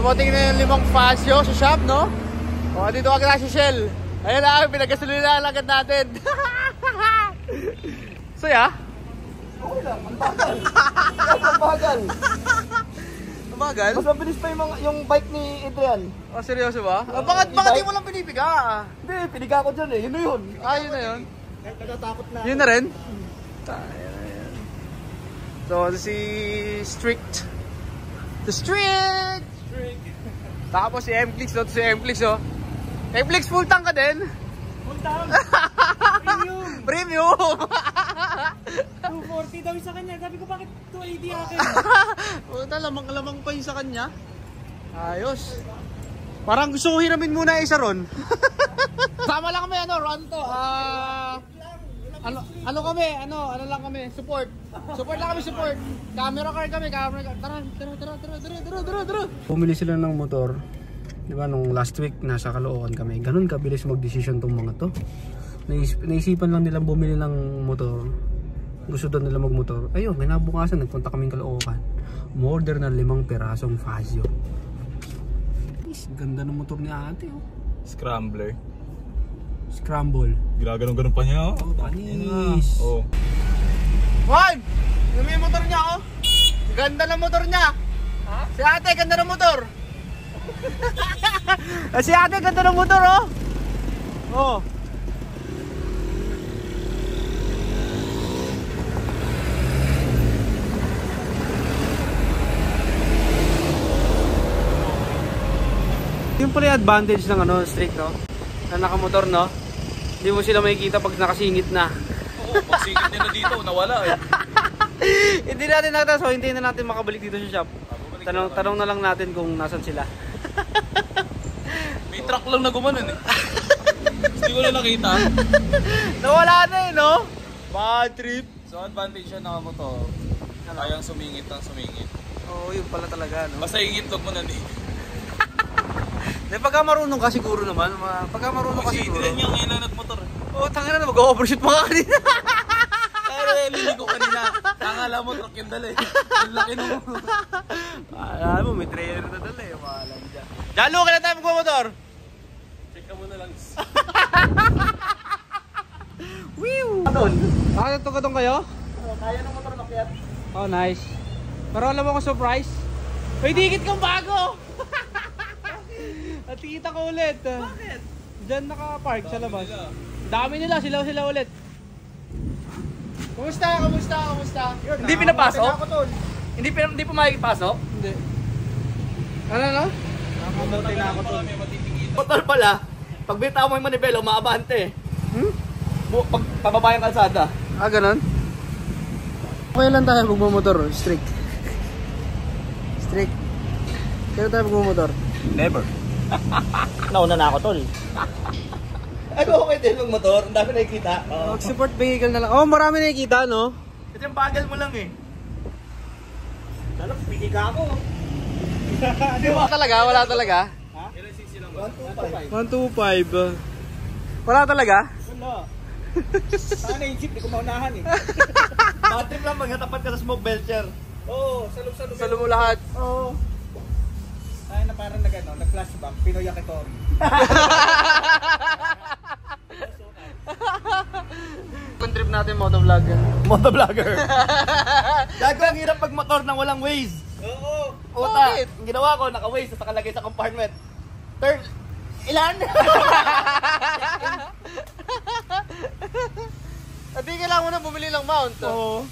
dumating na yung 5 Fazio sa shop, no? O, dito agad na si Shell. Ayun lang, pinagasolina lang agad natin. Saya? Okay lang, ang bagal. Ang bagal. Ang bagal? Mas mabilis pa yung bike ni Adrian. Oh, seryoso ba? Bakit di mo lang pinipiga? Hindi, piniga ko dyan eh. Yun na yun. Ah, yun na yun. Natatakot na. Yun na rin? So, si Strict. The Strict! Tapos si M-Flix, no? Si M-Flix, oh. M-Flix, full tank ka din? Full tank? Premium! Premium! 240 daw sa kanya. Sabi ko, bakit 280 akin? Puta, lamang-lamang pa yun sa kanya. Ayos. Parang gusto ko hiramin muna isa ron. Sama lang kami, Ron to. Ano lang kami, support. Support lang kami, support. Camera car kami, Tara. Bumili sila ng motor. Diba, nung last week, nasa Caloocan kami. Ganun kabilis mag-decision tong mga to. Naisipan lang nilang bumili ng motor. Gusto daw nila mag-motor. Ayun, kinabukasan, nagpunta kaming Caloocan. Umorder ng 5 pirasong Fazio. Ganda ng motor ni ate, oh. Scrambler. Scramble. Ginaganon-ganon pa niya, oh. Oh, panis. Oh. Juan! Ano yung motor niya, oh? Ganda ng motor niya. Ha? Si ate, ganda ng motor. Si ate, ganda ng motor, oh. Oh. Yung pala yung advantage ng Strict, no? Na nakamotor, no? Hindi mo sila makikita pag nakasingit na. Oo, pag singit nila dito, nawala eh. Hindi natin nakita, so hintayin na natin makabalik dito sa shop. Tanong na lang natin kung nasan sila. May truck lang na gumanon eh. Hindi ko na nakita. Nawala na eh, no? Bad trip. So advantage siya nakamotor. Kayang sumingit ng sumingit. Oo, yun pala talaga, no? Basta igitlog mo na eh. Pagka marunong ka siguro naman, pagka marunong ka siguro. Kasi hindi niya ngayon nagmotor. Oo, tanga na, mag-overshoot pa ka kanina. Kaya liligo kanina. Tangala mo, truck yung dala eh. Ang laki mo. Alam mo, may trailer na dala eh. Maalam dyan. Jalo, kailan tayo magmamotor? Check ka muna lang. Whew! Doon. Nakatutong kayo? Kaya ng motor makyat. Oh, nice. Pero alam mo ko surprise. May dikit kang bago! At kita ko ulit. Bakit? Diyan naka-park sa labas. Dami nila, sila ulit. Kumusta? Hindi pinapasok? Hindi pa makikipasok? Hindi. Ano? Nakamote na ako tol. Motor pala, pag bitaw mo yung manibela, umaabante. Pag pababa yung kalsada. Ah, ganun? Okay lang tayo magmamotor, Strict. Kaya tayo magmamotor? Never. Nauna na ako tol. Ano okay din ng motor? Ang dami nakikita. Mag-support vehicle na lang. Oh, marami nakikita, no? Kasi yung bagal mo lang eh. Lalo, pigiga ako. Wala talaga? Ha? 125. Wala talaga? Wala. Saan na-jeep? Di ko maunahan eh. Bad trip lang pag natapat ka sa smoke belcher. Oo, salub-salub. Salo mo lahat. Oo. Ay na parang nag-flashback, Pinoy Yakitori. Kung trip natin motovlogger. Motovlogger. Gago, ang hirap mag-motor nang walang Waze. Oo. Puta, Bakit? ang ginawa ko, naka-Waze at nakalagay sa compartment. Turn, ilan? At di kailangan mo na bumili ng mount. Oo.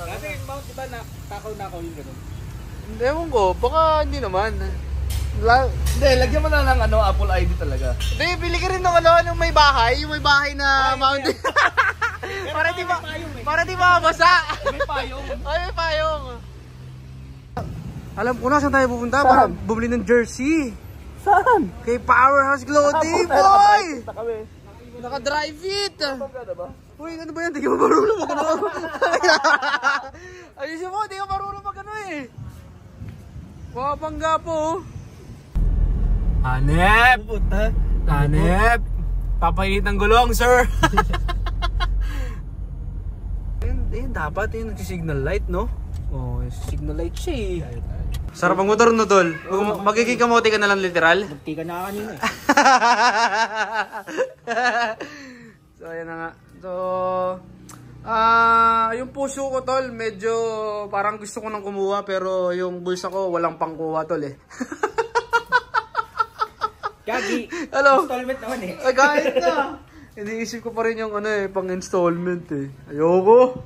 Kasi yung mount, diba, takaw-nakaw yung gano'n? Ewan ko, baka hindi naman. Hindi, lagyan mo na ng Apple ID talaga. Hindi, bili ka rin ng yung may bahay na mount. Para di mabasa. May payong. Ay, may payong. Alam ko na saan tayo pupunta para bumili ng jersey. Saan? Kay Powerhouse Clothing, boy! Naka-drive it. Ba? Uy, ano ba yan? Di ka marunong mag-ano. Ayusin mo, di ka marunong mag-ano eh. Mapangga po. Hanep! Hanep! Papainit ng gulong, sir! Ayun, dapat yung nag-signal light, no? Oh, signal light siya eh. Sarap ang motor no, tol. Magiging kamote ka na lang literal. Magti ka na kanina eh. So, ayan na nga. So, yung puso ko, tol, medyo parang gusto ko nang kumuha pero yung bulsa ko walang pangkuha, tol eh. Gagi. Hello? Installment naman eh. Ay, kahit na. Iniisip ko pa rin yung pang installment eh. Ayoko.